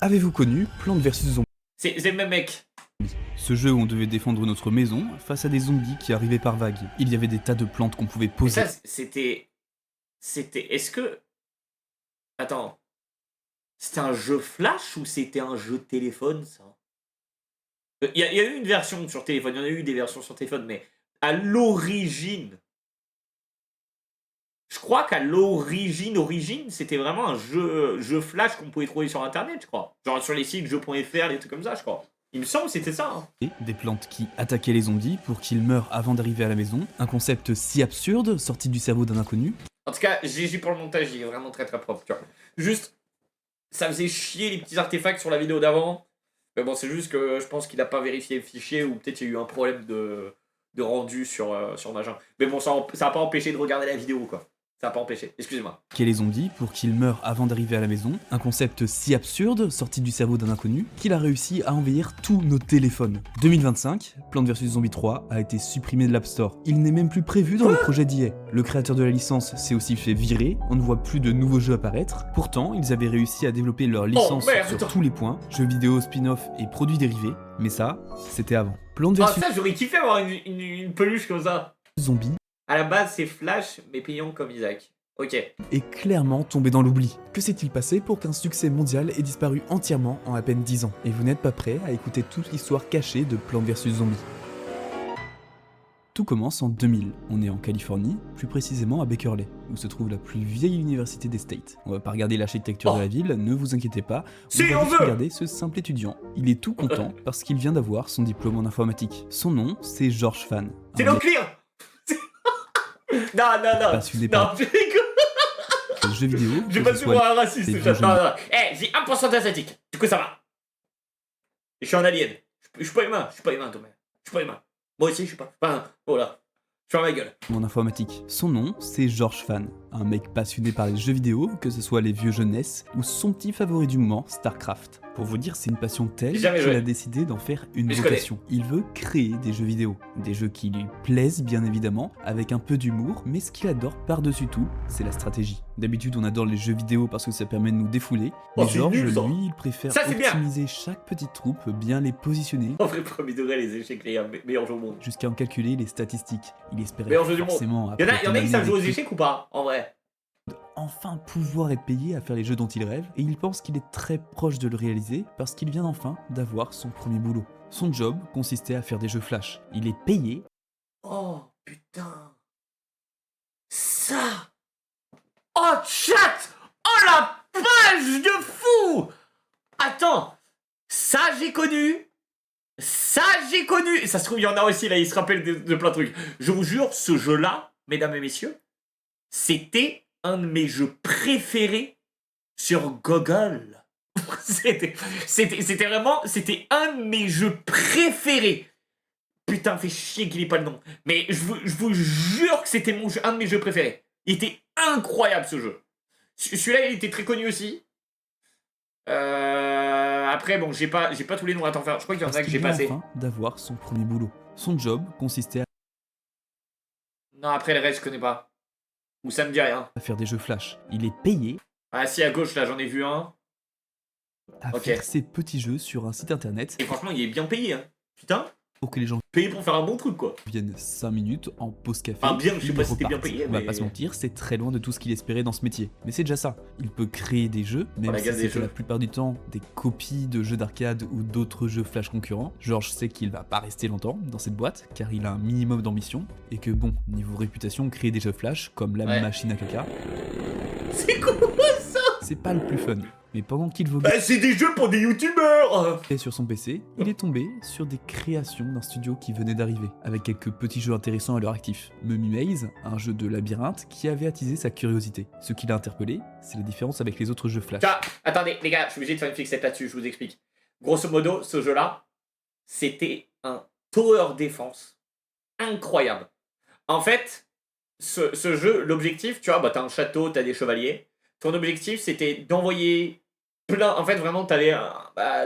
Avez-vous connu Plants vs Zombies? C'est le même mec. Ce jeu où on devait défendre notre maison face à des zombies qui arrivaient par vagues. Il y avait des tas de plantes qu'on pouvait Mais poser. ça, c'était... Est-ce que... Attends. C'était un jeu Flash ou c'était un jeu téléphone, ça? Il y a eu une version sur téléphone, il y en a eu des versions sur téléphone, mais à l'origine... Je crois qu'à l'origine, c'était vraiment un jeu Flash qu'on pouvait trouver sur Internet, je crois. Genre sur les sites jeux.fr, des trucs comme ça, je crois. Il me semble que c'était ça. Hein. Et des plantes qui attaquaient les zombies pour qu'ils meurent avant d'arriver à la maison. Un concept si absurde, sorti du cerveau d'un inconnu. En tout cas, GG pour le montage, il est vraiment très très propre, tu vois. Juste, ça faisait chier les petits artefacts sur la vidéo d'avant. Mais bon, c'est juste que je pense qu'il a pas vérifié le fichier ou peut-être il y a eu un problème de rendu sur machin. Mais bon, ça a pas empêché de regarder la vidéo, quoi. Ça n'a pas empêché, excusez-moi. Qui est les zombies pour qu'ils meurent avant d'arriver à la maison. Un concept si absurde, sorti du cerveau d'un inconnu, qu'il a réussi à envahir tous nos téléphones. 2025, Plants vs Zombies 3 a été supprimé de l'App Store. Il n'est même plus prévu dans le projet d'EA. Le créateur de la licence s'est aussi fait virer, on ne voit plus de nouveaux jeux apparaître. Pourtant, ils avaient réussi à développer leur licence sur tous les points, jeux vidéo, spin-off et produits dérivés, mais ça, c'était avant. Plants vs Ah ça, j'aurais kiffé avoir une peluche comme ça. Zombies à la base, c'est Flash, mais payant comme Isaac. Ok. est clairement tombé dans l'oubli. Que s'est-il passé pour qu'un succès mondial ait disparu entièrement en à peine 10 ans? Et vous n'êtes pas prêt à écouter toute l'histoire cachée de Plants vs Zombies. Tout commence en 2000. On est en Californie, plus précisément à Berkeley, où se trouve la plus vieille université des States. On va pas regarder l'architecture de la ville, ne vous inquiétez pas. Si, va on juste veut regarder ce simple étudiant. Il est tout content parce qu'il vient d'avoir son diplôme en informatique. Son nom, c'est George Fan. C'est un no clear. Non, passionné par je rigole. les jeux vidéo. J'ai que pas ce su soit voir un raciste. les Non, vieux jeux Eh, j'ai 1% d'asiatique. Du coup, ça va. Je suis un alien. Je suis pas humain. Je suis pas humain, Thomas. Je suis pas humain. Moi aussi, je suis pas. Enfin, voilà. Je ferme ma gueule. en informatique. Son nom, c'est George Fan, un mec passionné par les jeux vidéo, que ce soit les vieux jeux NES ou son petit favori du moment, StarCraft. Pour vous dire, c'est une passion telle Jamais qu'il joué. a décidé d'en faire une Mais je connais. vocation. Il veut créer des jeux vidéo, des jeux qui lui plaisent bien évidemment, avec un peu d'humour, mais ce qu'il adore par-dessus tout, c'est la stratégie. D'habitude, on adore les jeux vidéo parce que ça permet de nous défouler, Oh, mais c'est George, nul, ça. lui, il préfère Ça, c'est bien. optimiser chaque petite troupe, bien les positionner, En vrai, premier degré, les échecs, les meilleurs jeux au monde. jusqu'à en calculer les statistiques. Il espérait Meilleur jeu du monde. forcément Il y en a après qui tant savent jouer aux d'années échecs ou pas, en vrai. enfin pouvoir être payé à faire les jeux dont il rêve, et il pense qu'il est très proche de le réaliser parce qu'il vient enfin d'avoir son premier boulot. Son job consistait à faire des jeux flash. Il est payé Oh, putain. Ça. Oh, chat. Oh, la page de fou. Attends. Ça, j'ai connu. Ça, j'ai connu. Et ça se trouve, il y en a aussi, là, il se rappelle de plein de trucs. Je vous jure, ce jeu-là, mesdames et messieurs, c'était un de mes jeux préférés sur Google. C'était vraiment... C'était un de mes jeux préférés. Putain, fait chier qu'il ait pas le nom. Mais je vous jure que c'était un de mes jeux préférés. Il était incroyable, ce jeu. Celui-là, il était très connu aussi. Après, bon, j'ai pas tous les noms à t'en faire. Je crois qu'il y en parce a que qu'il j'ai vient passé. enfin d'avoir son premier boulot. Son job consistait Non, après, le reste, je connais pas. Ou ça me dit rien. à faire des jeux flash. Il est payé Ah, si, à gauche, là, j'en ai vu un. à Ok. faire ses petits jeux sur un site internet Et franchement, il est bien payé, hein. Putain, pour que les gens payé pour faire un bon truc, quoi. viennent 5 minutes en pause café. Ah, bien, je puis sais pas ils si c'était bien repartent. payé, On va mais- pas se mentir, c'est très loin de tout ce qu'il espérait dans ce métier. Mais c'est déjà ça. Il peut créer des jeux, même la si gamme des c'est jeux. la plupart du temps des copies de jeux d'arcade ou d'autres jeux flash concurrents. George sait qu'il va pas rester longtemps dans cette boîte, car il a un minimum d'ambition, et que bon, niveau réputation, créer des jeux flash, comme la Ouais. machine à caca, C'est quoi ça? c'est pas le plus fun. Mais pendant qu'il voguait Bah, c'est des jeux pour des youtubeurs. sur son PC, il est tombé sur des créations d'un studio qui venait d'arriver, avec quelques petits jeux intéressants à leur actif. Mummy Maze, un jeu de labyrinthe qui avait attisé sa curiosité. Ce qui l'a interpellé, c'est la différence avec les autres jeux flash. Tiens, attendez, les gars, je suis obligé de faire une fixette là-dessus, je vous explique. Grosso modo, ce jeu-là, c'était un tower défense incroyable. En fait, ce jeu, l'objectif, tu vois, bah, t'as un château, t'as des chevaliers. Ton objectif, c'était d'envoyer plein... En fait, vraiment, t'avais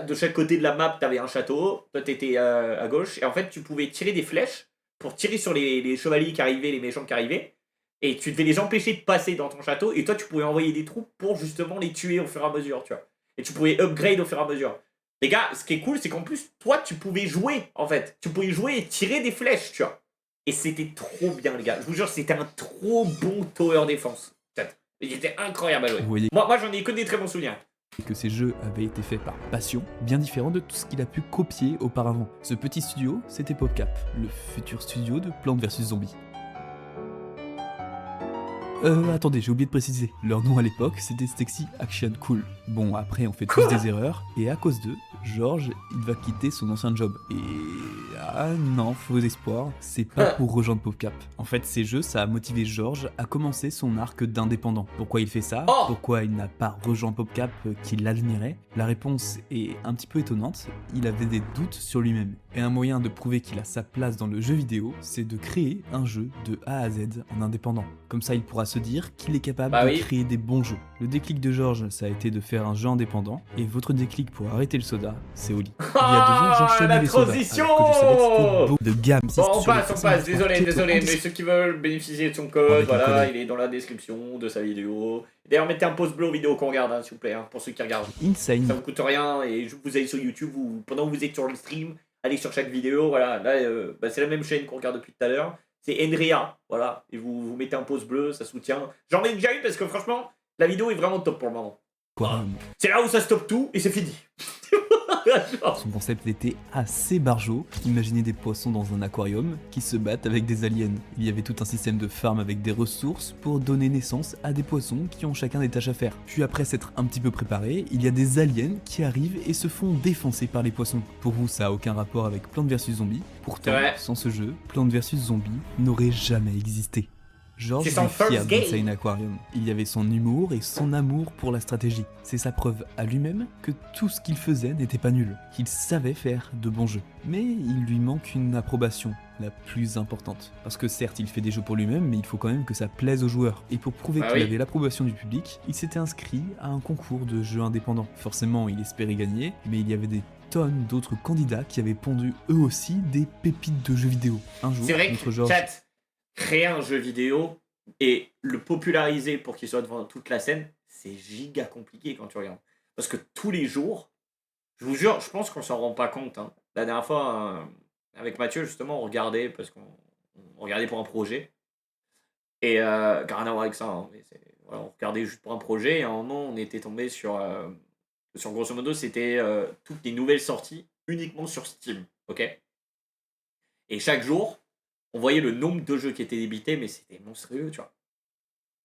de chaque côté de la map, t'avais un château. Toi, t'étais à gauche. Et en fait, tu pouvais tirer des flèches pour tirer sur les chevaliers qui arrivaient, les méchants qui arrivaient. Et tu devais les empêcher de passer dans ton château. Et toi, tu pouvais envoyer des troupes pour justement les tuer au fur et à mesure, tu vois. Et tu pouvais upgrade au fur et à mesure. Les gars, ce qui est cool, c'est qu'en plus, toi, tu pouvais jouer, en fait. Tu pouvais jouer et tirer des flèches, tu vois. Et c'était trop bien, les gars. Je vous jure, c'était un trop bon tower défense. Il était incroyable à jouer. Vous voyez Moi, j'en ai que des très bons souvenirs. que ces jeux avaient été faits par passion, bien différent de tout ce qu'il a pu copier auparavant. Ce petit studio, c'était PopCap, le futur studio de Plants vs Zombies. Attendez, j'ai oublié de préciser. Leur nom à l'époque, c'était Stexy Action Cool. Bon, après, on fait tous des erreurs, et à cause d'eux, George, il va quitter son ancien job. Et... ah non, faux espoir, c'est pas pour rejoindre PopCap. En fait, ces jeux, ça a motivé George à commencer son arc d'indépendant. Pourquoi il fait ça? Oh Pourquoi il n'a pas rejoint PopCap qui l'admirait? La réponse est un petit peu étonnante, il avait des doutes sur lui-même. Et un moyen de prouver qu'il a sa place dans le jeu vidéo, c'est de créer un jeu de A à Z en indépendant. Comme ça, il pourra se dire qu'il est capable de créer des bons jeux. Le déclic de George, ça a été de faire un jeu indépendant, et votre déclic pour arrêter le soda, c'est Oli. Il y a 2 ans, j'enchaînais les sodas, transition alors que je savais que c'était beau de gamme. Bon, on passe, désolé, mais ceux qui veulent bénéficier de son code, voilà, il est dans la description de sa vidéo. D'ailleurs, mettez un pouce bleu aux vidéos qu'on regarde, hein, s'il vous plaît, hein, pour ceux qui regardent. Insane. Ça vous coûte rien, et vous allez sur YouTube, ou pendant que vous êtes sur le stream, allez sur chaque vidéo, voilà, là, c'est la même chaîne qu'on regarde depuis tout à l'heure. C'est Enria, voilà, et vous mettez un pouce bleu, ça soutient. J'en ai déjà eu parce que franchement, la vidéo est vraiment top pour le moment. C'est là où ça stoppe tout, et c'est fini. Son concept était assez barjot. Imaginez des poissons dans un aquarium qui se battent avec des aliens. Il y avait tout un système de farm avec des ressources pour donner naissance à des poissons qui ont chacun des tâches à faire. Puis après s'être un petit peu préparé, il y a des aliens qui arrivent et se font défoncer par les poissons. Pour vous, ça a aucun rapport avec Plants vs Zombies. Pourtant, sans ce jeu, Plants vs Zombies n'aurait jamais existé. George est fiable d'Insane Aquarium. Il y avait son humour et son amour pour la stratégie. C'est sa preuve à lui-même que tout ce qu'il faisait n'était pas nul, qu'il savait faire de bons jeux. Mais il lui manque une approbation, la plus importante. Parce que certes, il fait des jeux pour lui-même, mais il faut quand même que ça plaise aux joueurs. Et pour prouver qu'il avait l'approbation du public, il s'était inscrit à un concours de jeux indépendants. Forcément, il espérait gagner, mais il y avait des tonnes d'autres candidats qui avaient pondu eux aussi des pépites de jeux vidéo. Un jour, notre George... créer un jeu vidéo et le populariser pour qu'il soit devant toute la scène, c'est giga compliqué quand tu regardes. Parce que tous les jours, je vous jure, je pense qu'on s'en rend pas compte. Hein. La dernière fois, avec Mathieu, justement, on regardait, parce qu'on regardait pour un projet. Et rien à voir avec ça. Hein, mais voilà, on regardait juste pour un projet. Et à un moment, on était tombé sur grosso modo, c'était toutes les nouvelles sorties uniquement sur Steam. Ok. Et chaque jour, on voyait le nombre de jeux qui étaient débités, mais c'était monstrueux, tu vois.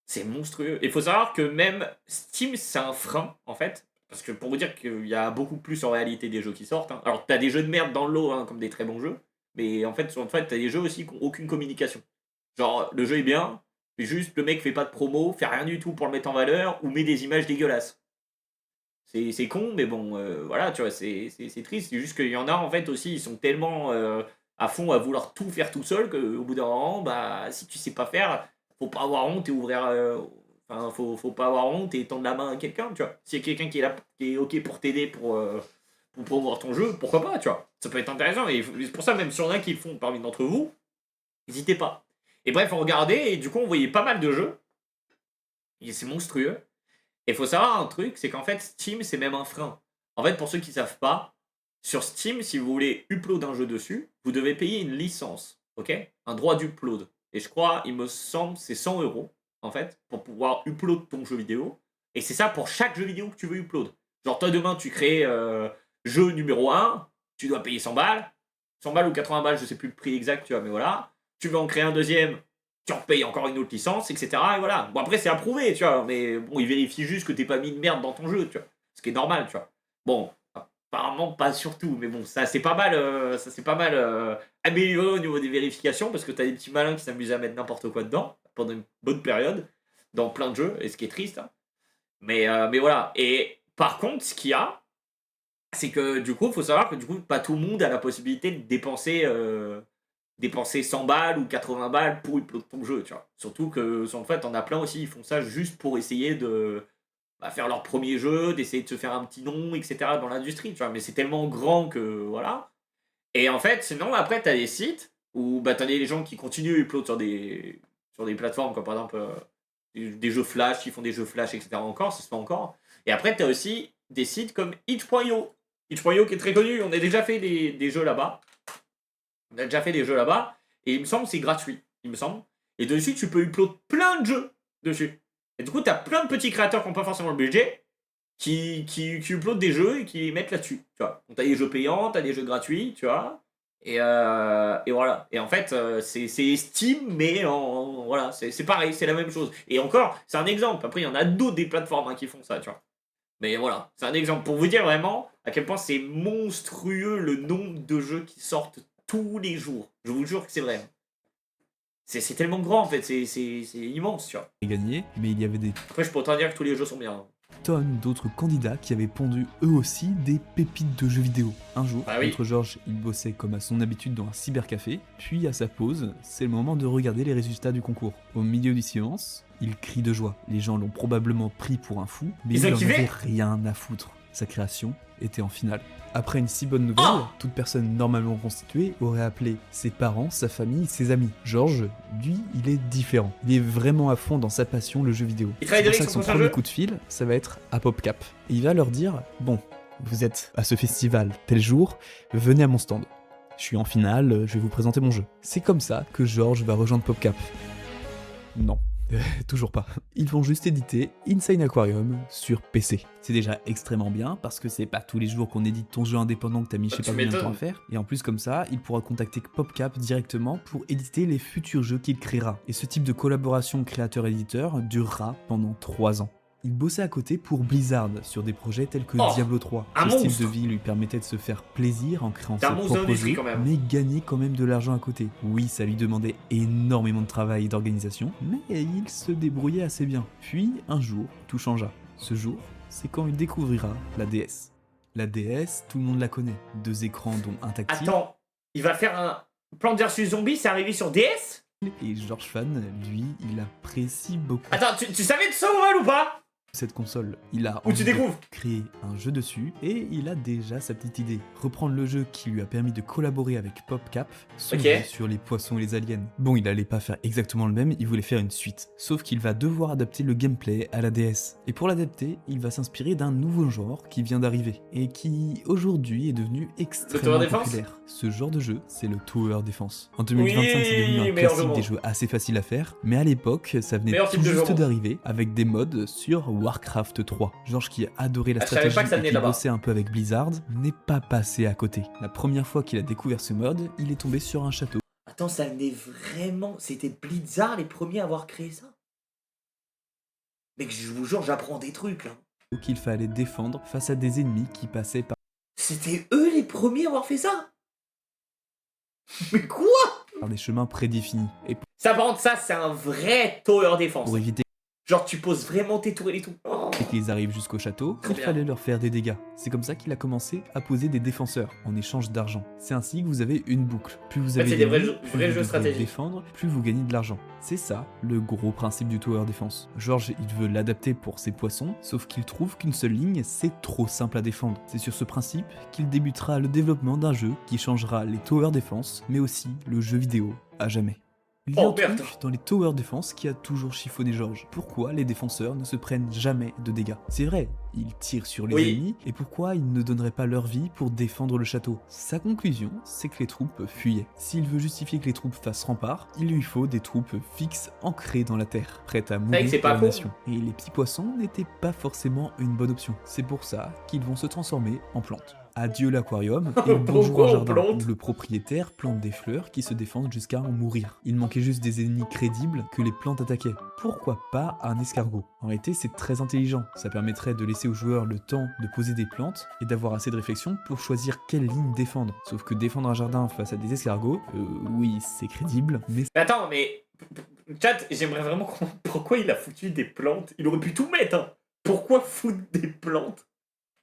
C'est monstrueux. Il faut savoir que même Steam, c'est un frein, en fait. Parce que pour vous dire qu'il y a beaucoup plus en réalité des jeux qui sortent. Hein. Alors, t'as des jeux de merde dans le lot, hein, comme des très bons jeux. Mais en fait, t'as des jeux aussi qui n'ont aucune communication. Genre, le jeu est bien, mais juste le mec fait pas de promo, fait rien du tout pour le mettre en valeur, ou met des images dégueulasses. C'est con, mais bon, voilà, tu vois, c'est triste. C'est juste qu'il y en a, en fait, aussi, ils sont tellement... à fond à vouloir tout faire tout seul qu'au bout d'un moment, bah, si tu sais pas faire, faut pas avoir honte et ouvrir. Faut pas avoir honte et tendre la main à quelqu'un, tu vois. S'il y a quelqu'un qui est là, qui est ok pour t'aider pour promouvoir ton jeu, pourquoi pas, tu vois. Ça peut être intéressant et c'est pour ça, même si on a qui le font parmi d'entre vous, n'hésitez pas. Et bref, on regardait et du coup, on voyait pas mal de jeux. Et c'est monstrueux. Et il faut savoir un truc, c'est qu'en fait, Steam, c'est même un frein. En fait, pour ceux qui savent pas, sur Steam, si vous voulez upload un jeu dessus, vous devez payer une licence, ok? Un droit d'upload. Et je crois, il me semble, c'est 100 € en fait, pour pouvoir upload ton jeu vidéo. Et c'est ça pour chaque jeu vidéo que tu veux upload. Genre, toi, demain, tu crées jeu numéro 1, tu dois payer 100 balles. 100 balles ou 80 balles, je sais plus le prix exact, tu vois, mais voilà. Tu veux en créer un deuxième, tu en payes encore une autre licence, etc. Et voilà. Bon, après, c'est approuvé, tu vois, mais bon, ils vérifient juste que t'es pas mis de merde dans ton jeu, tu vois. Ce qui est normal, tu vois. Bon. Apparemment pas surtout, mais bon, ça c'est pas mal, amélioré au niveau des vérifications parce que t'as des petits malins qui s'amusent à mettre n'importe quoi dedans pendant une bonne période dans plein de jeux, et ce qui est triste. Hein. Mais voilà. Et par contre, ce qu'il y a, c'est que du coup, il faut savoir que du coup, pas tout le monde a la possibilité de dépenser 100 balles ou 80 balles pour upload ton jeu, tu vois. Surtout que en fait, on a plein aussi, ils font ça juste pour essayer de faire leur premier jeu, d'essayer de se faire un petit nom, etc. dans l'industrie, tu vois. Mais c'est tellement grand que, voilà. Et en fait, sinon, après, t'as des sites où t'as des gens qui continuent à upload sur des plateformes, comme par exemple des jeux Flash, qui font des jeux Flash, etc. encore, ça se fait encore. Et après, t'as aussi des sites comme itch.io. Itch.io qui est très connu, on a déjà fait des jeux là-bas. On a déjà fait des jeux là-bas, et il me semble que c'est gratuit, il me semble. Et dessus, tu peux upload plein de jeux dessus. Et du coup, tu as plein de petits créateurs qui n'ont pas forcément le budget, qui uploadent des jeux et qui les mettent là-dessus. Tu vois. Donc, tu as des jeux payants, tu as des jeux gratuits, tu vois. Et voilà. Et en fait, c'est Steam, mais voilà, c'est pareil, c'est la même chose. Et encore, c'est un exemple. Après, il y en a d'autres des plateformes qui font ça, tu vois. Mais voilà, c'est un exemple pour vous dire vraiment à quel point c'est monstrueux le nombre de jeux qui sortent tous les jours. Je vous jure que c'est vrai. C'est tellement grand en fait, c'est immense, tu vois. Gagné, mais il y avait des Après, je peux autant dire que tous les jeux sont bien. tonnes d'autres candidats qui avaient pondu eux aussi des pépites de jeux vidéo. Un jour, Ah oui. notre Georges, il bossait comme à son habitude dans un cybercafé, puis à sa pause, c'est le moment de regarder les résultats du concours. Au milieu du silence, il crie de joie. Les gens l'ont probablement pris pour un fou, mais Ils il ont en kiffé avait rien à foutre. Sa création était en finale. Après une si bonne nouvelle, toute personne normalement constituée aurait appelé ses parents, sa famille, ses amis. Georges, lui, il est différent. Il est vraiment à fond dans sa passion, le jeu vidéo. Il C'est travaille pour direct ça que sur son son premier jeu coup de fil, ça va être à PopCap. Et il va leur dire, bon, vous êtes à ce festival tel jour, venez à mon stand. Je suis en finale, je vais vous présenter mon jeu. C'est comme ça que Georges va rejoindre PopCap. Non. Toujours pas. Ils vont juste éditer Insane Aquarium sur PC. C'est déjà extrêmement bien parce que c'est pas tous les jours qu'on édite ton jeu indépendant que t'as mis je sais Tu pas combien de temps à m'étonnes. faire. Et en plus comme ça, il pourra contacter PopCap directement pour éditer les futurs jeux qu'il créera. Et ce type de collaboration créateur-éditeur durera pendant 3 ans. Il bossait à côté pour Blizzard sur des projets tels que Oh, Diablo 3. un Ce style monstre. de vie lui permettait de se faire plaisir en créant C'est un ses monstre de propres l'industrie, jeux, quand même. mais gagner quand même de l'argent à côté. Oui, ça lui demandait énormément de travail et d'organisation, mais il se débrouillait assez bien. Puis, un jour, tout changea. Ce jour, c'est quand il découvrira la DS. La DS, tout le monde la connaît. 2 écrans dont un tactile. Attends, il va faire un Plants vs Zombies, c'est arrivé sur DS? Et George Fan, lui, il apprécie beaucoup Attends, tu savais de ça, Oval, ou pas? cette console. Il a Où tu envie de découvres? créer un jeu dessus et il a déjà sa petite idée. Reprendre le jeu qui lui a permis de collaborer avec PopCap, son Ok. jeu sur les poissons et les aliens. Bon, il allait pas faire exactement le même, il voulait faire une suite. Sauf qu'il va devoir adapter le gameplay à la DS. Et pour l'adapter, il va s'inspirer d'un nouveau genre qui vient d'arriver et qui aujourd'hui est devenu extrêmement Defense populaire. Ce genre de jeu, c'est le Tower Defense. En 2025, c'est devenu un meilleur classique jeu des monde. jeux assez faciles à faire, mais à l'époque, ça venait Meilleur tout type de jeu juste monde. d'arriver avec des mods sur Warcraft 3. Georges qui adorait la Ah, je savais stratégie pas que ça et venait qui là-bas. bossait un peu avec Blizzard n'est pas passé à côté. La première fois qu'il a découvert ce mode, il est tombé sur un château Attends, ça venait vraiment... C'était Blizzard les premiers à avoir créé ça? Mec, je vous jure, j'apprends des trucs, là. qu'il fallait défendre face à des ennemis qui passaient C'était eux les premiers à avoir fait ça? Mais quoi? par des chemins prédéfinis. Et Ça, par contre, ça, c'est un vrai tower defense. pour éviter Genre, tu poses vraiment tes tours et tout. Oh. qu'ils arrivent jusqu'au château, Trop il bien. fallait leur faire des dégâts. C'est comme ça qu'il a commencé à poser des défenseurs en échange d'argent. C'est ainsi que vous avez une boucle. Plus vous fait, avez c'est des vrais d'ennemis, jeux- plus vrais vous jeux devrez stratégiques. défendre, plus vous gagnez de l'argent. C'est ça, le gros principe du Tower Defense. Georges, il veut l'adapter pour ses poissons, sauf qu'il trouve qu'une seule ligne, c'est trop simple à défendre. C'est sur ce principe qu'il débutera le développement d'un jeu qui changera les Tower Defense, mais aussi le jeu vidéo à jamais. Il y a Oh, un truc merde. dans les Tower Defense qui a toujours chiffonné Georges. Pourquoi les défenseurs ne se prennent jamais de dégâts? C'est vrai, ils tirent sur les Oui. ennemis, et pourquoi ils ne donneraient pas leur vie pour défendre le château? Sa conclusion, c'est que les troupes fuyaient. S'il veut justifier que les troupes fassent rempart, il lui faut des troupes fixes ancrées dans la terre, prêtes à vrai mourir que c'est pour pas la con. nation. Et les petits poissons n'étaient pas forcément une bonne option. C'est pour ça qu'ils vont se transformer en plantes. Adieu l'aquarium et bonjour Pourquoi un en jardin plantes où le propriétaire plante des fleurs qui se défendent jusqu'à en mourir. Il manquait juste des ennemis crédibles que les plantes attaquaient. Pourquoi pas un escargot? En réalité, c'est très intelligent. Ça permettrait de laisser aux joueurs le temps de poser des plantes et d'avoir assez de réflexion pour choisir quelle ligne défendre. Sauf que défendre un jardin face à des escargots, oui, c'est crédible, mais Mais attends, mais... Chat, j'aimerais vraiment comprendre pourquoi il a foutu des plantes. Il aurait pu tout mettre, hein. Pourquoi foutre des plantes?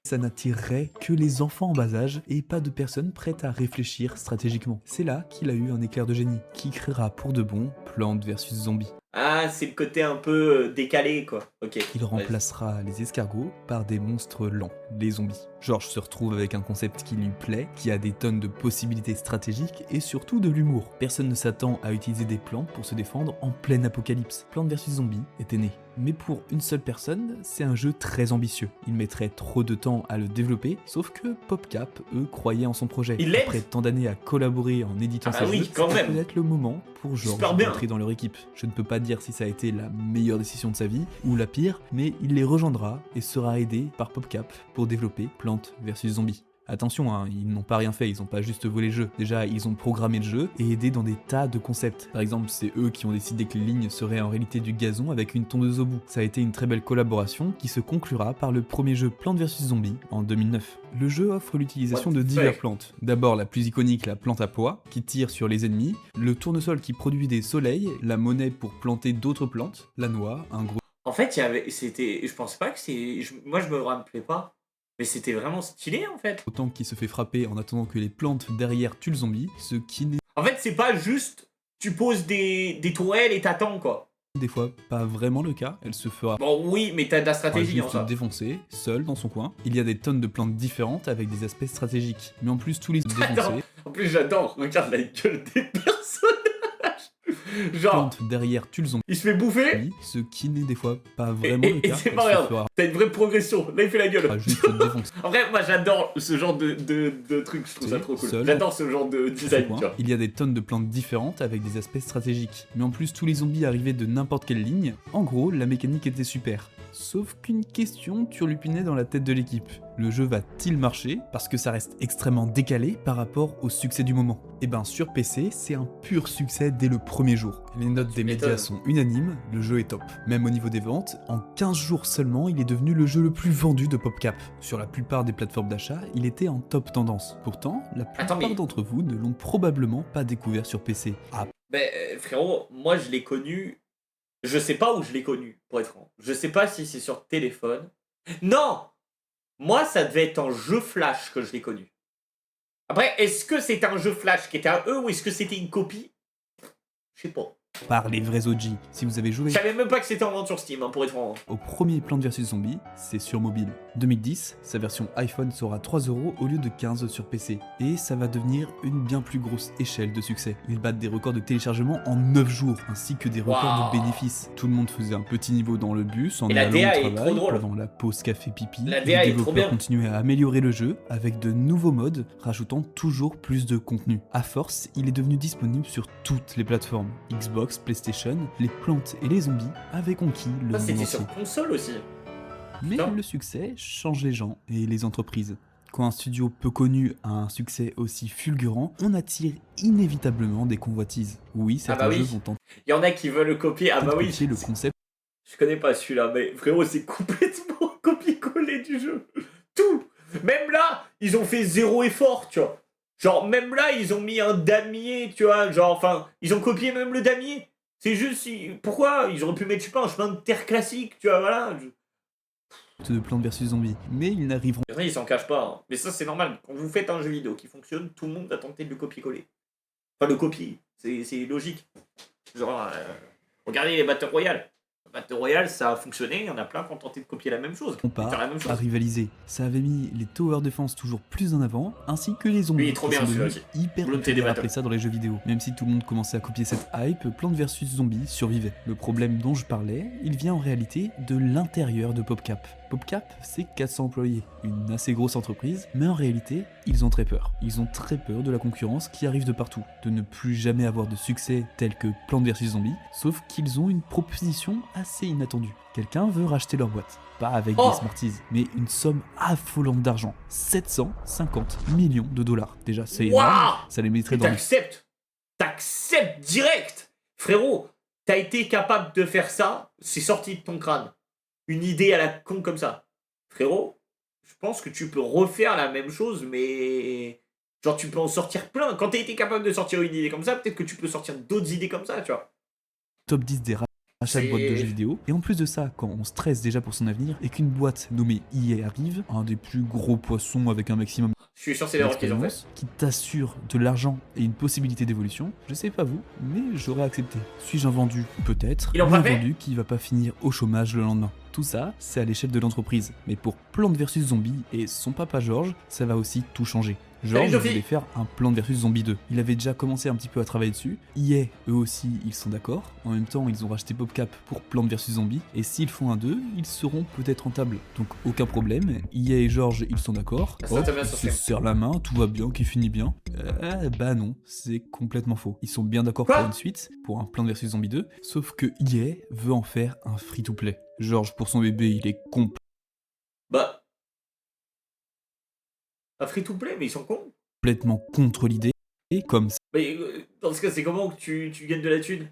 ça n'attirerait que les enfants en bas âge et pas de personnes prêtes à réfléchir stratégiquement. C'est là qu'il a eu un éclair de génie, qui créera pour de bon Plantes vs Zombies. Ah, c'est le côté un peu décalé, quoi. Ok. Il remplacera les escargots par des monstres lents, les zombies. Georges se retrouve avec un concept qui lui plaît, qui a des tonnes de possibilités stratégiques et surtout de l'humour. Personne ne s'attend à utiliser des plantes pour se défendre en pleine apocalypse. Plantes vs Zombies était né. Mais pour une seule personne, c'est un jeu très ambitieux. Il mettrait trop de temps à le développer, sauf que PopCap, eux, croyaient en son projet. Il l'aide. Après tant d'années à collaborer en éditant Ah bah ses oui, jeux, quand c'est même. peut-être le moment pour George Super bien. d'entrer dans leur équipe. Je ne peux pas dire si ça a été la meilleure décision de sa vie, ou la pire, mais il les rejoindra et sera aidé par PopCap pour développer Plants vs Zombies. Attention, hein, ils n'ont pas rien fait, ils n'ont pas juste volé le jeu. Déjà, ils ont programmé le jeu et aidé dans des tas de concepts. Par exemple, c'est eux qui ont décidé que les lignes seraient en réalité du gazon avec une tondeuse au bout. Ça a été une très belle collaboration qui se conclura par le premier jeu Plants vs Zombies en 2009. Le jeu offre l'utilisation de diverses plantes. D'abord la plus iconique, la plante à pois, qui tire sur les ennemis, le tournesol qui produit des soleils, la monnaie pour planter d'autres plantes, la noix, un gros... En fait, je pense pas que c'est... Moi, je me rappelais pas. Mais c'était vraiment stylé, en fait. Autant qui se fait frapper en attendant que les plantes derrière tuent le zombie, ce qui n'est En fait, c'est pas juste... Tu poses des tourelles et t'attends, quoi. des fois pas vraiment le cas, elle se fera Bon, oui, mais t'as de la stratégie, en juste ça. défoncer, seule dans son coin. Il y a des tonnes de plantes différentes avec des aspects stratégiques, mais en plus tous les Attends, défoncer, en plus, j'adore. Regarde la gueule des personnages. Genre, plantes derrière tuent le zombie, il se fait bouffer. ce qui n'est des fois pas vraiment le Et cas, c'est elle pas se grave. fera T'as une vraie progression. Là, il fait la gueule. juste défoncer. En vrai, moi, j'adore ce genre de truc. Je trouve ça trop cool. Seul. J'adore ce genre de design, tu vois. Il y a des tonnes de plantes différentes avec des aspects stratégiques. Mais en plus, tous les zombies arrivaient de n'importe quelle ligne. En gros, la mécanique était super. Sauf qu'une question turlupinait dans la tête de l'équipe. Le jeu va-t-il marcher? Parce que ça reste extrêmement décalé par rapport au succès du moment. Et ben sur PC, c'est un pur succès dès le premier jour. Les notes des médias m'étonnes. sont unanimes, le jeu est top. Même au niveau des ventes, en 15 jours seulement, il est devenu le jeu le plus vendu de PopCap. Sur la plupart des plateformes d'achat, il était en top tendance. Pourtant, la plupart mais- d'entre vous ne l'ont probablement pas découvert sur PC. Ah, Ben, frérot, moi, je l'ai connu... Je sais pas où je l'ai connu, pour être franc. Je sais pas si c'est sur téléphone. Non! Moi, ça devait être en jeu Flash que je l'ai connu. Après, est-ce que c'est un jeu Flash qui était à eux ou est-ce que c'était une copie? Je sais pas. par les vrais OG. Si vous avez joué Je savais même pas que c'était en vente sur Steam, hein, pour être franc. au premier Plants vs Zombies, c'est sur mobile. 2010, sa version iPhone sera 3€ au lieu de 15 sur PC. Et ça va devenir une bien plus grosse échelle de succès. Ils battent des records de téléchargement en 9 jours, ainsi que des records Waouh. de bénéfices. Tout le monde faisait un petit niveau dans le bus, en Et la allant DA au est trop travail, drôle. pendant la pause café pipi. La Les DA est trop développeurs bien. continuaient à améliorer le jeu, avec de nouveaux modes, rajoutant toujours plus de contenu. À force, il est devenu disponible sur toutes les plateformes. Xbox, PlayStation, les plantes et les zombies avaient conquis le Ça, monde c'était entier. sur console aussi. Mais Putain. le succès change les gens et les entreprises. Quand un studio peu connu a un succès aussi fulgurant, on attire inévitablement des convoitises. Oui, certains bah oui. jeux vont tenter Il y en a qui veulent le copier. Ah de bah oui. copier le concept Je connais pas celui-là, mais frérot, c'est complètement copier-coller du jeu. Tout. Même là, ils ont fait zéro effort, tu vois. Genre, même là, ils ont mis un damier, tu vois. Genre, enfin, ils ont copié même le damier. C'est juste, pourquoi ils auraient pu mettre, je sais pas, un chemin de terre classique, tu vois, voilà. de Plants vs Zombies. Mais ils n'arriveront Il y en a, ils s'en cachent pas. Hein. Mais ça, c'est normal. Quand vous faites un jeu vidéo qui fonctionne, tout le monde va tenter de le copier-coller. Enfin, le copier. C'est logique. Genre, regardez les Battle Royale. Battle Royale, ça a fonctionné. Il y en a plein qui ont tenté de copier la même chose. De pas faire la même à chose. rivaliser. Ça avait mis les tower defense toujours plus en avant, ainsi que les zombies Lui, il est trop qui bien, sont celui-là devenus aussi. hyper Volonté des populaires battles. après ça dans les jeux vidéo. Même si tout le monde commençait à copier cette hype, Plants vs Zombies survivait. Le problème dont je parlais, il vient en réalité de l'intérieur de PopCap. PopCap, c'est 400 employés, une assez grosse entreprise, mais en réalité, ils ont très peur. Ils ont très peur de la concurrence qui arrive de partout, de ne plus jamais avoir de succès tel que Plants vs Zombies, sauf qu'ils ont une proposition assez inattendue. Quelqu'un veut racheter leur boîte. Pas avec Oh. des Smarties, mais une somme affolante d'argent. 750 millions de dollars. Déjà, c'est énorme. Waouh. Ça les mettrait Mais dans le... t'acceptes direct. Frérot, t'as été capable de faire ça, c'est sorti de ton crâne. Une idée à la con comme ça. Frérot, je pense que tu peux refaire la même chose, mais... Genre, tu peux en sortir plein. Quand t'as été capable de sortir une idée comme ça, peut-être que tu peux sortir d'autres idées comme ça, tu vois. top 10 des rachats de boîtes de jeux vidéo. Et en plus de ça, quand on stresse déjà pour son avenir, et qu'une boîte nommée EA arrive, un des plus gros poissons avec un maximum Je suis sûr que c'est l'erreur qu'ils ont fait. d'expérience, qui t'assure de l'argent et une possibilité d'évolution, je sais pas vous, mais j'aurais accepté. Suis-je un vendu? Peut-être. Ils l'ont Ou pas un fait vendu qui va pas finir au chômage le lendemain. Tout ça, c'est à l'échelle de l'entreprise. Mais pour Plants vs Zombies et son papa George, ça va aussi tout changer. George Sophie. voulait faire un Plants vs Zombies 2. Il avait déjà commencé un petit peu à travailler dessus. EA, eux aussi, ils sont d'accord. En même temps, ils ont racheté PopCap pour Plants vs Zombies. Et s'ils font un 2, ils seront peut-être rentables. Donc aucun problème. EA et George, ils sont d'accord. Ça tombe bien, Ils ça se fait. serrent la main, tout va bien, qui finit bien. Bah non, c'est complètement faux. Ils sont bien d'accord Quoi pour une suite, pour un Plants vs Zombies 2. Sauf que EA veut en faire un free-to-play. George, pour son bébé, il est Bah. Un free-to-play, mais ils sont cons. complètement contre l'idée. Et comme Mais dans ce cas, c'est comment que tu gagnes de la thune?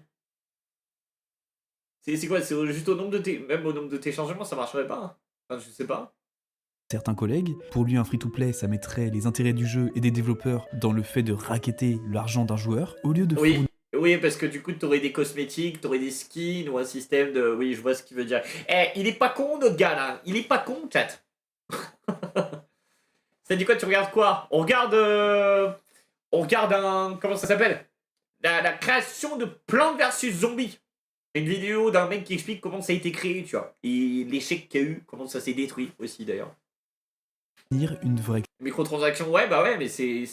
C'est quoi? C'est juste au nombre de tes. Même au nombre de téléchargements, ça marcherait pas, hein. Enfin, je sais pas. certains collègues, pour lui un free-to-play ça mettrait les intérêts du jeu et des développeurs dans le fait de racketter l'argent d'un joueur, au lieu de fournir Oui, parce que du coup, t'aurais des cosmétiques, t'aurais des skins ou un système de. Oui, je vois ce qu'il veut dire. Eh, il est pas con, notre gars là. Il est pas con, chat. Ça dit quoi? Tu regardes quoi? On regarde. On regarde un. Comment ça s'appelle? La création de Plants vs Zombies. Une vidéo d'un mec qui explique comment ça a été créé, tu vois. Et l'échec qu'il y a eu, comment ça s'est détruit aussi d'ailleurs. une vraie Microtransactions, ouais, bah ouais, mais c'est.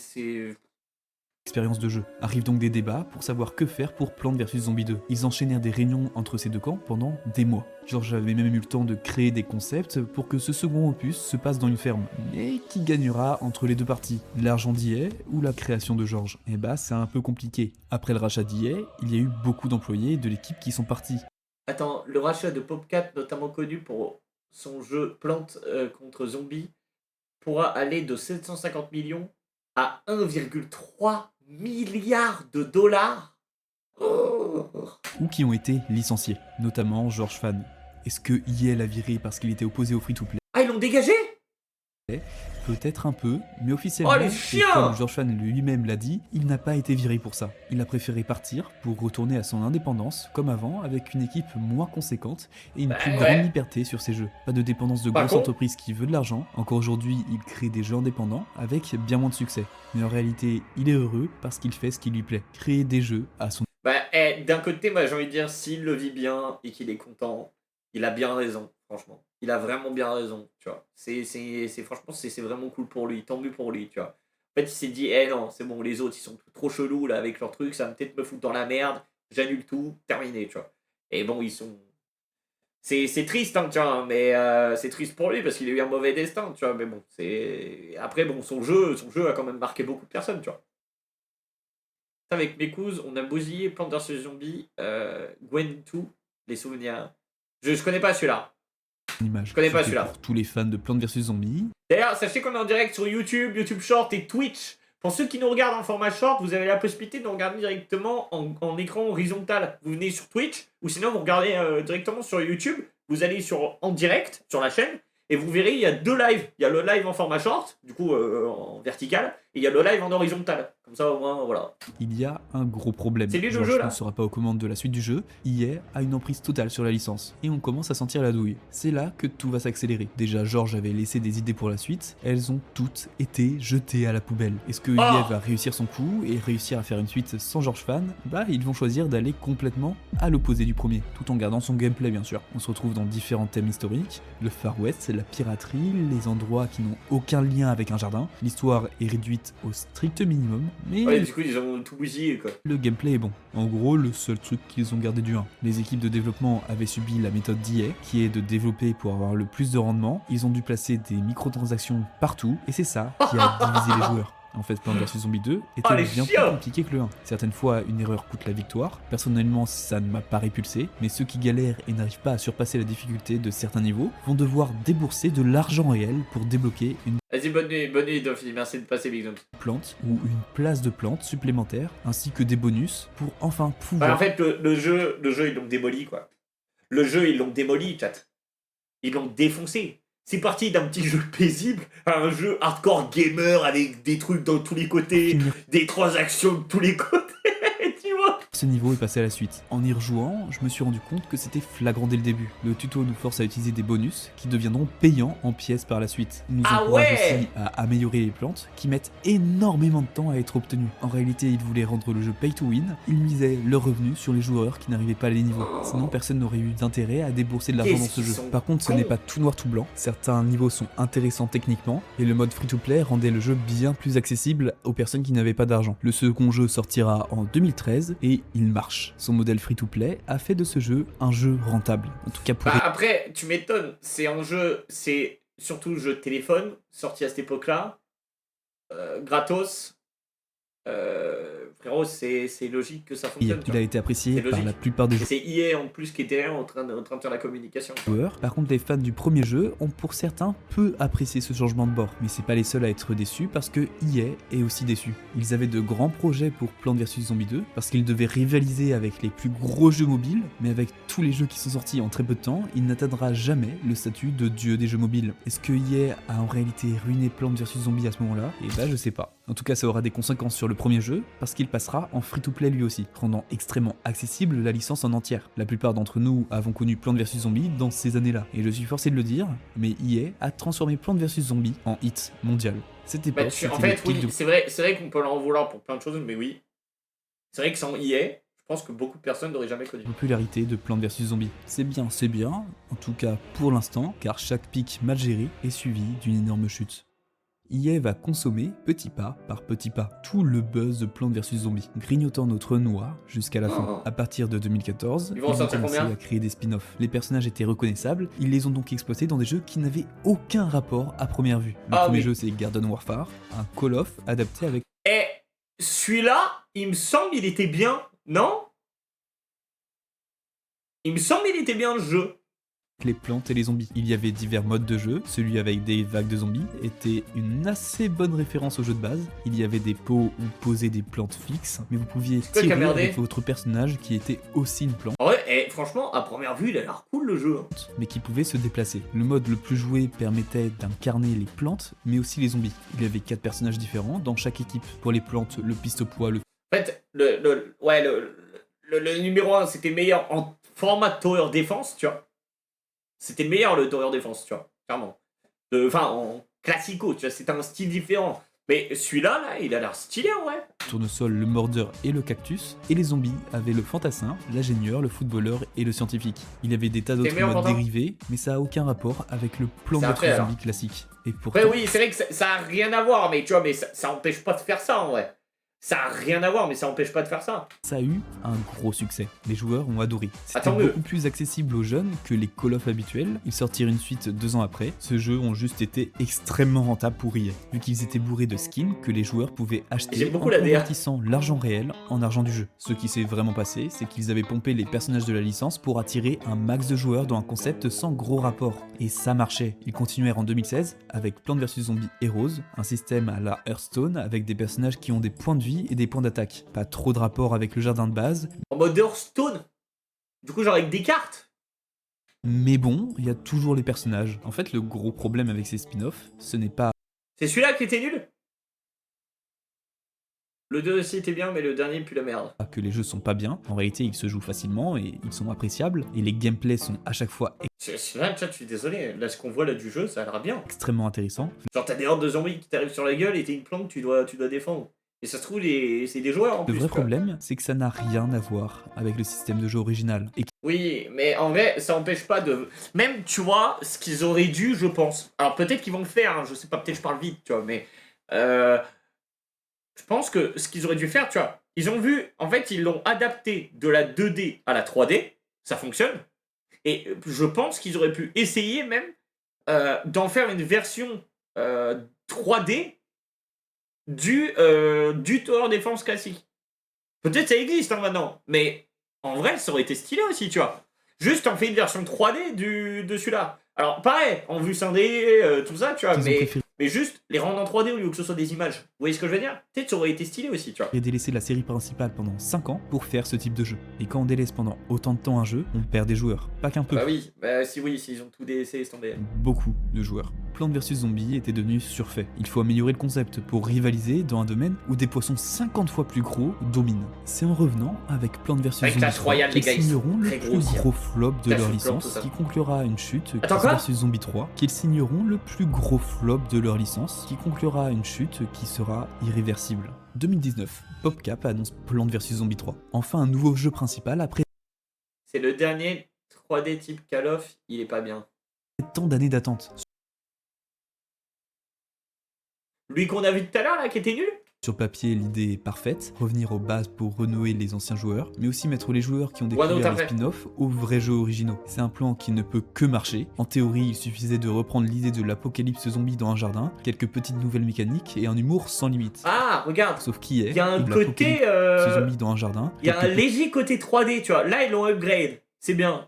expérience de jeu. Arrivent donc des débats pour savoir que faire pour Plants vs Zombies 2. Ils enchaînèrent des réunions entre ces deux camps pendant des mois. George avait même eu le temps de créer des concepts pour que ce second opus se passe dans une ferme. Mais qui gagnera entre les deux parties? L'argent d'EA ou la création de George? Eh bah c'est un peu compliqué. Après le rachat d'EA, il y a eu beaucoup d'employés de l'équipe qui sont partis. Attends, le rachat de PopCap, notamment connu pour son jeu Plantes contre Zombies, pourra aller de 750 millions à 1,3 milliard de dollars. Oh. Ou qui ont été licenciés, notamment George Fan. Est-ce que EA l'a viré parce qu'il était opposé au free-to-play? Ah, ils l'ont dégagé? Peut-être un peu, mais officiellement, Oh, les et chiens! comme George Fan lui-même l'a dit, il n'a pas été viré pour ça. Il a préféré partir pour retourner à son indépendance, comme avant, avec une équipe moins conséquente et une Bah, plus ouais. grande liberté sur ses jeux. Pas de dépendance de Pas grosses con. entreprises qui veulent de l'argent. Encore aujourd'hui, il crée des jeux indépendants avec bien moins de succès. Mais en réalité, il est heureux parce qu'il fait ce qui lui plaît. Créer des jeux à son Bah, d'un côté, moi j'ai envie de dire, s'il le vit bien et qu'il est content, il a bien raison, franchement. Il a vraiment bien raison, tu vois. Franchement, c'est vraiment cool pour lui, tant mieux pour lui, tu vois. En fait, il s'est dit, eh non, c'est bon, les autres, ils sont trop chelous là avec leurs trucs, ça va peut-être me foutre dans la merde, j'annule tout, terminé, tu vois. Et bon, ils sont. C'est triste, hein, tu vois, mais c'est triste pour lui parce qu'il a eu un mauvais destin, tu vois. Mais bon, c'est. Après, bon, son jeu a quand même marqué beaucoup de personnes, tu vois. Avec mes cousins, on a bousillé Plants vs Zombies, Gwen 2, les souvenirs. Je connais pas celui-là. image. Je connais pas C'était celui-là. Pour tous les fans de Plants vs Zombies, D'ailleurs, sachez qu'on est en direct sur YouTube, YouTube Short et Twitch. Pour ceux qui nous regardent en format short, vous avez la possibilité de nous regarder directement en écran horizontal. Vous venez sur Twitch, ou sinon vous regardez directement sur YouTube. Vous allez en direct, sur la chaîne, et vous verrez, il y a deux lives. Il y a le live en format short, du coup en vertical, et il y a le live en horizontal. Comme ça, au moins, voilà. il y a un gros problème. C'est lui le George jeu, là ne sera pas aux commandes de la suite du jeu. EA a une emprise totale sur la licence. Et on commence à sentir la douille. C'est là que tout va s'accélérer. Déjà, George avait laissé des idées pour la suite. Elles ont toutes été jetées à la poubelle. Est-ce que EA va réussir son coup et réussir à faire une suite sans George Fan? Bah, ils vont choisir d'aller complètement à l'opposé du premier, tout en gardant son gameplay bien sûr. On se retrouve dans différents thèmes historiques. Le Far West, la piraterie, les endroits qui n'ont aucun lien avec un jardin. L'histoire est réduite au strict minimum, mais Ouais, du coup, ils ont tout bousillé, quoi. le gameplay est bon. En gros, le seul truc qu'ils ont gardé du 1. Les équipes de développement avaient subi la méthode d'EA, qui est de développer pour avoir le plus de rendement. Ils ont dû placer des microtransactions partout, et c'est ça qui a divisé les joueurs. En fait, Plants vs Zombies 2 était les bien plus chiens compliqué que le 1. Certaines fois, une erreur coûte la victoire. Personnellement, ça ne m'a pas répulsé, mais ceux qui galèrent et n'arrivent pas à surpasser la difficulté de certains niveaux vont devoir débourser de l'argent réel pour débloquer une Vas-y, bonne nuit, Dolphy. Merci de passer, Big Zone. plante ou une place de plante supplémentaire, ainsi que des bonus pour enfin pouvoir... Bah, en fait, le jeu, ils l'ont démoli, quoi. Le jeu, ils l'ont démoli, chat. Ils l'ont défoncé. C'est parti d'un petit jeu paisible à un jeu hardcore gamer avec des trucs dans tous les côtés, des transactions de tous les côtés, tu vois. ce niveau et passer à la suite. En y rejouant, je me suis rendu compte que c'était flagrant dès le début. Le tuto nous force à utiliser des bonus qui deviendront payants en pièces par la suite. Il nous encourage aussi à améliorer les plantes qui mettent énormément de temps à être obtenues. En réalité, ils voulaient rendre le jeu pay to win, ils misaient leurs revenus sur les joueurs qui n'arrivaient pas à les niveaux. Sinon, personne n'aurait eu d'intérêt à débourser de l'argent dans ce jeu. Par contre, ce n'est pas tout noir tout blanc. Certains niveaux sont intéressants techniquement et le mode free-to-play rendait le jeu bien plus accessible aux personnes qui n'avaient pas d'argent. Le second jeu sortira en 2013 et il marche. Son modèle free-to-play a fait de ce jeu un jeu rentable. En tout cas pour... Après, tu m'étonnes, c'est surtout le jeu de téléphone, sorti à cette époque-là, gratos. Frérot, c'est logique que ça fonctionne. Il a été apprécié par la plupart des joueurs. C'est EA en plus qui est derrière en train de faire la communication. Par contre, les fans du premier jeu ont pour certains peu apprécié ce changement de bord. Mais c'est pas les seuls à être déçus parce que EA est aussi déçu. Ils avaient de grands projets pour Plants vs Zombies 2 parce qu'ils devaient rivaliser avec les plus gros jeux mobiles, mais avec tous les jeux qui sont sortis en très peu de temps, il n'atteindra jamais le statut de dieu des jeux mobiles. Est-ce que EA a en réalité ruiné Plants vs Zombies à ce moment-là? Et bah je sais pas. En tout cas, ça aura des conséquences sur le premier jeu parce qu'il passera en free-to-play lui aussi, rendant extrêmement accessible la licence en entière. La plupart d'entre nous avons connu Plants vs Zombies dans ces années-là, et je suis forcé de le dire, mais EA a transformé Plants vs Zombies en hit mondial. Cette époque, en fait, oui, c'est vrai qu'on peut leur en vouloir pour plein de choses, mais oui. C'est vrai que sans EA, je pense que beaucoup de personnes n'auraient jamais connu. Popularité de Plants vs Zombies. C'est bien, en tout cas pour l'instant, car chaque pic mal géré est suivi d'une énorme chute. EA va consommer, petit pas par petit pas, tout le buzz de Plants vs Zombies, grignotant notre noix jusqu'à la fin. À partir de 2014, ils ont commencé à créer des spin-offs. Les personnages étaient reconnaissables, ils les ont donc exploités dans des jeux qui n'avaient aucun rapport à première vue. Le premier jeu c'est Garden Warfare, un Call of adapté avec... Et celui-là, il me semble il était bien, non? Il me semble il était bien le jeu. Les plantes et les zombies. Il y avait divers modes de jeu, celui avec des vagues de zombies était une assez bonne référence au jeu de base. Il y avait des pots où poser des plantes fixes, mais vous pouviez tirer avec votre personnage qui était aussi une plante. Ouais, et franchement, à première vue, il a l'air cool le jeu. Mais qui pouvait se déplacer. Le mode le plus joué permettait d'incarner les plantes, mais aussi les zombies. Il y avait 4 personnages différents dans chaque équipe. Pour les plantes, le piste-poids, le... En fait, le numéro 1, c'était meilleur en format tower défense, tu vois. C'était le meilleur, le tower défense, tu vois, clairement. Enfin, en classico, tu vois, c'était un style différent. Mais celui-là, là, il a l'air stylé, en vrai. Tournesol, le mordeur et le cactus. Et les zombies avaient le fantassin, l'ingénieur, le footballeur et le scientifique. Il y avait des tas d'autres modes dérivés, mais ça a aucun rapport avec le plan de zombie classique. Et pourtant... Ouais, oui, c'est vrai que ça a rien à voir, mais tu vois, mais ça empêche pas de faire ça, en vrai. Ça a rien à voir, mais ça empêche pas de faire ça. Ça a eu un gros succès. Les joueurs ont adoré. C'était beaucoup plus accessible aux jeunes que les Call of habituels. Ils sortirent une suite 2 ans après. Ces jeux ont juste été extrêmement rentables pour EA, vu qu'ils étaient bourrés de skins que les joueurs pouvaient acheter en convertissant l'argent réel en argent du jeu. Ce qui s'est vraiment passé, c'est qu'ils avaient pompé les personnages de la licence pour attirer un max de joueurs dans un concept sans gros rapport. Et ça marchait. Ils continuèrent en 2016 avec Plants vs Zombies Heroes, un système à la Hearthstone avec des personnages qui ont des points de vie et des points d'attaque. Pas trop de rapport avec le jardin de base. En mode Hearthstone? Du coup, genre avec des cartes? Mais bon, il y a toujours les personnages. En fait, le gros problème avec ces spin-offs, ce n'est pas... C'est celui-là qui était nul? Le 2 aussi était bien, mais le dernier pue la merde. Que les jeux sont pas bien. En réalité, ils se jouent facilement et ils sont appréciables. Et les gameplays sont à chaque fois... Là, je suis désolé. Là, ce qu'on voit là du jeu, ça a l'air bien. Extrêmement intéressant. Genre, t'as des hordes de zombies qui t'arrivent sur la gueule et t'es une plante, tu dois défendre. Et ça se trouve, c'est des joueurs en plus. Le vrai problème, c'est que ça n'a rien à voir avec le système de jeu original. Oui, mais en vrai, ça empêche pas de... Même, tu vois, ce qu'ils auraient dû, je pense... Alors, peut-être qu'ils vont le faire, hein, je sais pas, peut-être je parle vite, tu vois, mais... Je pense que ce qu'ils auraient dû faire, tu vois, ils ont vu... En fait, ils l'ont adapté de la 2D à la 3D, ça fonctionne. Et je pense qu'ils auraient pu essayer même d'en faire une version 3D du Tower Defense classique. Peut-être ça existe hein, maintenant, mais en vrai ça aurait été stylé aussi, tu vois. Juste on fait une version 3D de celui-là. Alors pareil, en vue scindée, tout ça, tu vois, mais juste les rendre en 3D au lieu que ce soit des images. Vous voyez ce que je veux dire? Peut-être ça aurait été stylé aussi, tu vois. Et délaisser la série principale pendant 5 ans pour faire ce type de jeu. Et quand on délaisse pendant autant de temps un jeu, on perd des joueurs. Pas qu'un peu. Bah oui, s'ils ont tout délaissé, c'est tombé. Beaucoup de joueurs. Plants vs Zombies était devenu surfait. Il faut améliorer le concept pour rivaliser dans un domaine où des poissons 50 fois plus gros dominent. C'est en revenant avec Plants vs Zombies Clash Royale, les qu'ils gars, ils signeront sont le très plus grossiers. gros flop de Clash leur of Clans, tout licence, ça. qui conclura une chute Attends, quoi vs Zombie 3, qu'ils signeront le plus gros flop de leur licence, qui conclura une chute qui sera irréversible. 2019, PopCap annonce Plants vs Zombies 3. Enfin un nouveau jeu principal après C'est le dernier 3D type Call of, il est pas bien. tant d'années d'attente. Lui qu'on a vu tout à l'heure là, qui était nul. Sur papier, l'idée est parfaite, revenir aux bases pour renouer les anciens joueurs, mais aussi mettre les joueurs qui ont découvert les spin-offs aux vrais jeux originaux. C'est un plan qui ne peut que marcher. En théorie, il suffisait de reprendre l'idée de l'apocalypse zombie dans un jardin, quelques petites nouvelles mécaniques et un humour sans limite. Ah, regarde. Sauf qui est Il y a un côté... zombie dans un jardin. Il y a un léger côté 3D, tu vois. Là, ils l'ont upgrade. C'est bien.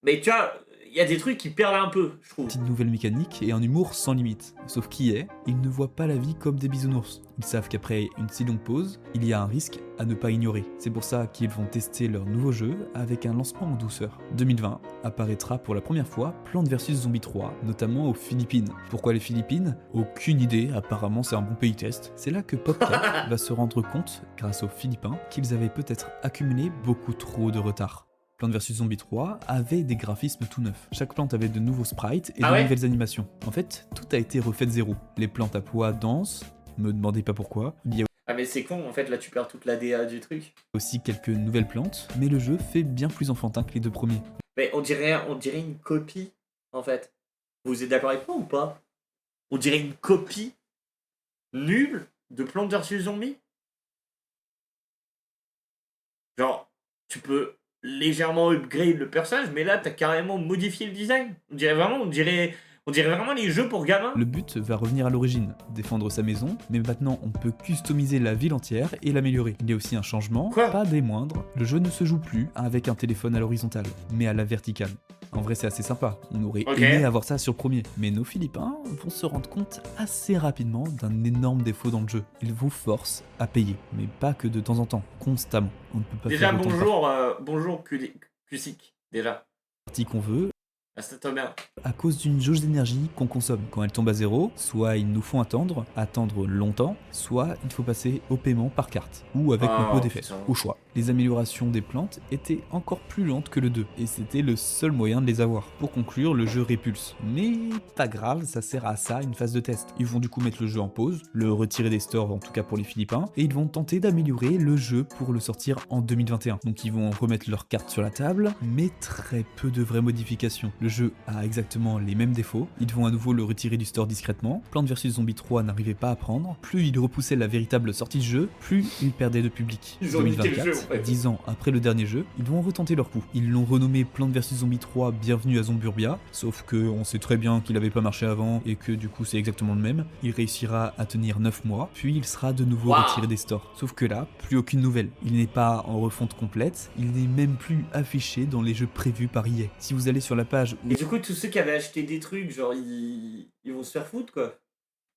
Mais tu vois, il y a des trucs qui perdent un peu, je trouve. Petite nouvelle mécanique et un humour sans limite. Sauf qui est, ils ne voient pas la vie comme des bisounours. Ils savent qu'après une si longue pause, il y a un risque à ne pas ignorer. C'est pour ça qu'ils vont tester leur nouveau jeu avec un lancement en douceur. 2020 apparaîtra pour la première fois Plants vs Zombies 3, notamment aux Philippines. Pourquoi les Philippines? Aucune idée, apparemment c'est un bon pays test. C'est là que PopCap va se rendre compte, grâce aux Philippins, qu'ils avaient peut-être accumulé beaucoup trop de retard. Plants vs Zombies 3 avait des graphismes tout neufs. Chaque plante avait de nouveaux sprites et de nouvelles animations. En fait, tout a été refait de zéro. Les plantes à poids dansent, me demandez pas pourquoi. Il y a Ah mais c'est con, en fait, là tu perds toute la DA du truc. aussi quelques nouvelles plantes, mais le jeu fait bien plus enfantin que les deux premiers. Mais on dirait une copie, en fait. Vous êtes d'accord avec moi ou pas? On dirait une copie nulle de Plants vs Zombies. Genre, tu peux légèrement upgrade le personnage, mais là t'as carrément modifié le design. On dirait vraiment les jeux pour gamins. Le but va revenir à l'origine, défendre sa maison, mais maintenant on peut customiser la ville entière et l'améliorer. Il y a aussi un changement, pas des moindres, le jeu ne se joue plus avec un téléphone à l'horizontale, mais à la verticale. En vrai c'est assez sympa, on aurait aimé avoir ça sur premier, mais nos Philippins vont se rendre compte assez rapidement d'un énorme défaut dans le jeu. Ils vous forcent à payer, mais pas que de temps en temps, constamment. On ne peut pas déjà faire autant bonjour Cusic, déjà. partie qu'on veut. Ah, ça tombe bien. À cause d'une jauge d'énergie qu'on consomme. Quand elle tombe à zéro, soit ils nous font attendre longtemps, soit il faut passer au paiement par carte, ou avec un pot d'effet, au choix. Les améliorations des plantes étaient encore plus lentes que le 2, et c'était le seul moyen de les avoir. Pour conclure, le jeu répulse. Mais pas grave, ça sert à ça, une phase de test. Ils vont du coup mettre le jeu en pause, le retirer des stores, en tout cas pour les Philippins, et ils vont tenter d'améliorer le jeu pour le sortir en 2021. Donc ils vont remettre leurs cartes sur la table, mais très peu de vraies modifications. Le jeu a exactement les mêmes défauts, ils vont à nouveau le retirer du store discrètement. Plants vs Zombies 3 n'arrivait pas à prendre, plus il repoussait la véritable sortie de jeu, plus il perdait de public. Ils ont imité le jeu, 10 ans après le dernier jeu, ils vont retenter leur coup. Ils l'ont renommé Plants vs Zombies 3 Bienvenue à Zomburbia, sauf que on sait très bien qu'il avait pas marché avant et que du coup c'est exactement le même. Il réussira à tenir 9 mois, puis il sera de nouveau retiré des stores. Sauf que là, plus aucune nouvelle. Il n'est pas en refonte complète, il n'est même plus affiché dans les jeux prévus par EA. Si vous allez sur la page où Et du coup, tous ceux qui avaient acheté des trucs, genre, ils vont se faire foutre, quoi.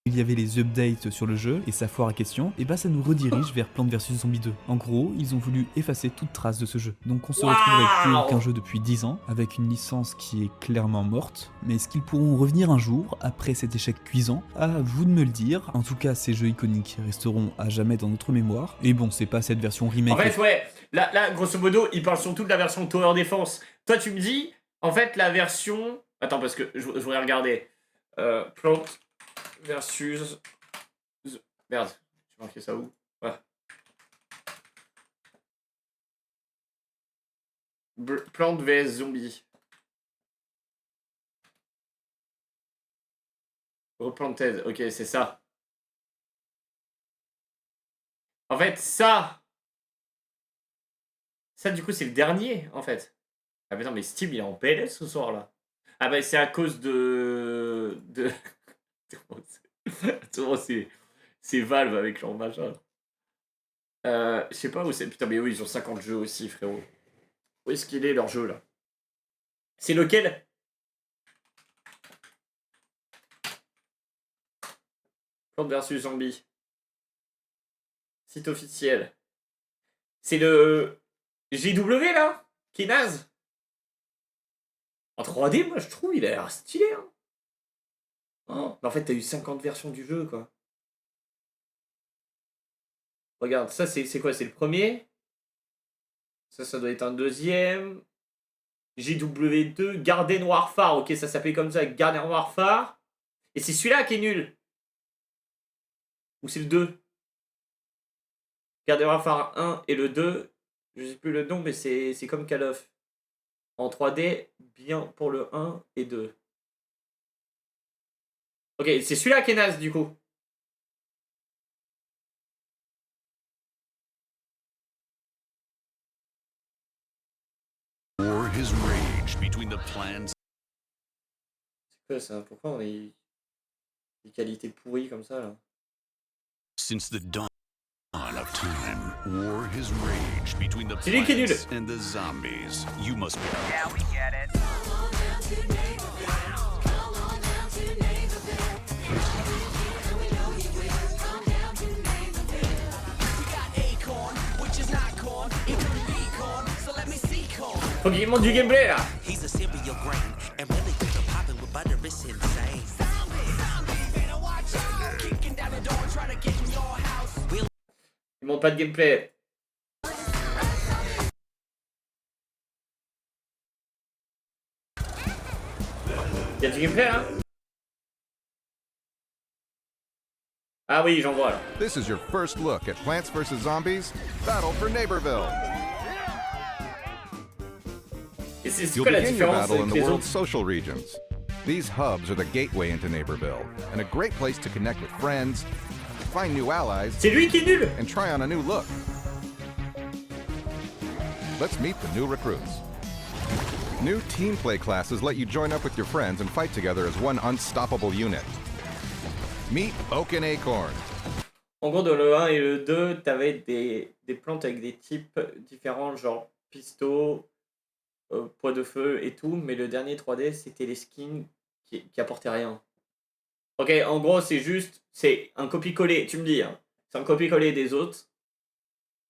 il y avait les updates sur le jeu et sa foire à questions, et bah ça nous redirige vers Plants vs Zombies 2. En gros, ils ont voulu effacer toute trace de ce jeu. Donc on se retrouve avec plus aucun jeu depuis 10 ans, avec une licence qui est clairement morte. Mais est-ce qu'ils pourront revenir un jour, après cet échec cuisant? À vous de me le dire. En tout cas, ces jeux iconiques resteront à jamais dans notre mémoire. Et bon, c'est pas cette version remake. En fait, ouais, là, grosso modo, ils parlent surtout de la version Tower Defense. Toi, tu me dis, en fait, la version... Attends, parce que je voudrais regarder. Plants versus... Merde, j'ai marqué ça où? Ouais. Plants vs Zombies. Replanted, ok, c'est ça. En fait, ça, du coup, c'est le dernier, en fait. Ah, mais non, mais Steam, il est en PLS ce soir, là. Ah, bah, c'est à cause de... c'est Valve avec leur machin. Je sais pas où c'est. Putain, mais oui, ils ont 50 jeux aussi, frérot. Où est-ce qu'il est, leur jeu, là? C'est lequel? Plants vs Zombies. Site officiel. C'est le GW, là? Qui est naze. En 3D, moi, je trouve, il a l'air stylé, hein. Oh, mais en fait, t'as eu 50 versions du jeu, quoi. Regarde, ça, c'est quoi? C'est le premier. Ça doit être un deuxième. JW2, Garden Warfare. Ok, ça s'appelait comme ça, Garden Warfare. Et c'est celui-là qui est nul. Ou c'est le 2? Garden Warfare 1 et le 2. Je sais plus le nom, mais c'est comme Call of. En 3D, bien pour le 1 et 2. Ok, c'est celui-là qui est naze, du coup. His rage between the plans. C'est quoi ça? Pourquoi on a des qualités pourries comme ça, là? Since the dawn of time, war his rage between the C'est lui qui est nul. plants and the zombies. You must be. Yeah, we get it. Faut qu'il monte du gameplay, là. He's a cereal grain, and really keep it poppin' with butter, it's insane. Il monte pas de gameplay. Y'a du gameplay, là? Ah oui, j'en vois, là. This is your first look at Plants vs. Zombies Battle for Neighborville. Et c'est You'll quoi la begin your différence battle in avec the les world's autres? social regions. These hubs are the gateway into Neighborville, and a great place to connect with friends, find new allies, C'est lui qui est nul. and try on a new look. Let's meet the new recruits. New team play classes let you join up with your friends and fight together as one unstoppable unit. Meet Oak and Acorn. En gros, dans le 1 et le 2, t'avais des plantes avec des types différents, genre pisto, poids de feu et tout, mais le dernier 3D, c'était les skins qui apportaient rien. Ok, en gros, c'est un copier-coller, tu me dis, hein, c'est un copier-coller des autres,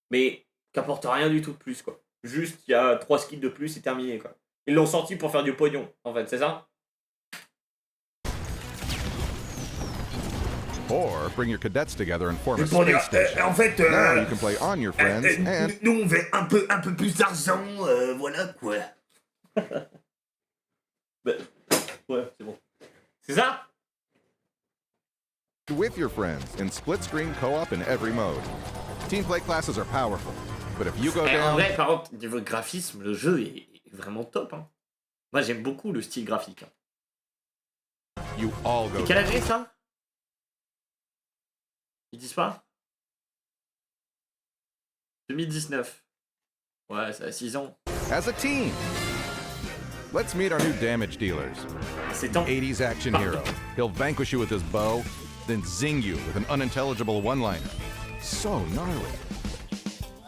mais qui apporte rien du tout de plus, quoi. Juste, il y a 3 skins de plus, c'est terminé, quoi. Ils l'ont sorti pour faire du pognon, en fait, c'est ça? Or bring your cadets together and form a Pour dire, space station. en fait, Now you can play on your friends and nous on veut un peu plus d'argent, voilà quoi. Bah, ouais, c'est bon. C'est ça? with your friends in split-screen co-op in every mode. Team play classes are powerful, but if you go En down, vrai, par contre, niveau graphisme, le jeu est vraiment top, hein. Moi, j'aime beaucoup le style graphique, hein. you all go Et quelle down. année, ça? Ils disent pas? 2019. Ouais, ça a 6 ans. As a team. Let's meet our new damage dealers. C'est temps. 80s action hero. He'll vanquish you with his bow, then zing you with an unintelligible one-liner. So gnarly.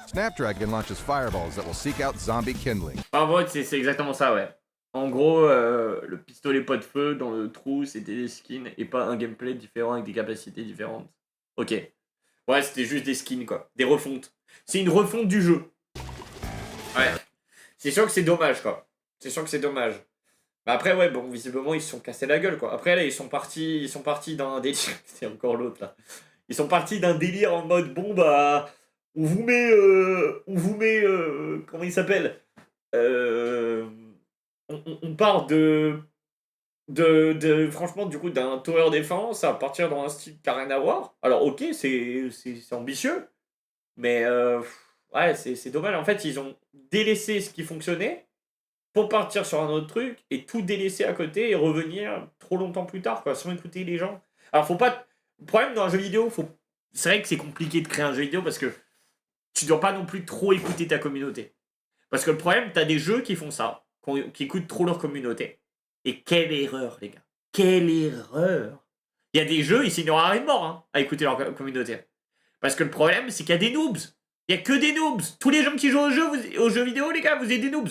Snapdragon launches fireballs that will seek out zombie kindling. En vrai, c'est exactement ça, ouais. En gros, le pistolet pas de feu dans le trou, c'était des skins et pas un gameplay différent avec des capacités différentes. Ok. Ouais, c'était juste des skins, quoi. Des refontes. C'est une refonte du jeu. Ouais. C'est sûr que c'est dommage, quoi. C'est sûr que c'est dommage. Mais après, ouais, bon, visiblement, ils se sont cassés la gueule, quoi. Après, là, ils sont partis d'un délire. C'est encore l'autre, là. Ils sont partis d'un délire en mode, bon, bah, on vous met, comment il s'appelle on part franchement, du coup, d'un tower défense à partir dans un style qui n'a rien à voir. Alors, ok, c'est ambitieux, mais ouais, c'est dommage. En fait, ils ont délaissé ce qui fonctionnait pour partir sur un autre truc et tout délaisser à côté et revenir trop longtemps plus tard, quoi, sans écouter les gens. Alors, faut pas. Le problème dans un jeu vidéo, c'est vrai que c'est compliqué de créer un jeu vidéo parce que tu dois pas non plus trop écouter ta communauté. Parce que le problème, t'as des jeux qui font ça, qui écoutent trop leur communauté. Et quelle erreur, les gars. Quelle erreur. Il y a des jeux, ils signent rien de mort, hein, à écouter leur communauté. Parce que le problème, c'est qu'il y a des noobs. Il y a que des noobs. Tous les gens qui jouent aux jeux vidéo, les gars, vous êtes des noobs.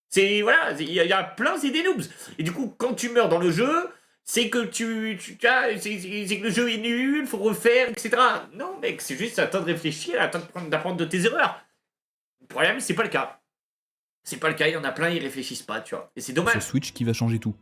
C'est, voilà, il y a plein, c'est des noobs. Et du coup, quand tu meurs dans le jeu, c'est que c'est que le jeu est nul, faut refaire, etc. Non, mec, c'est juste à temps de réfléchir, à temps d'apprendre de tes erreurs. Le problème, c'est pas le cas. C'est pas le cas, il y en a plein, ils réfléchissent pas, tu vois. Et c'est dommage. C'est Switch qui va changer tout.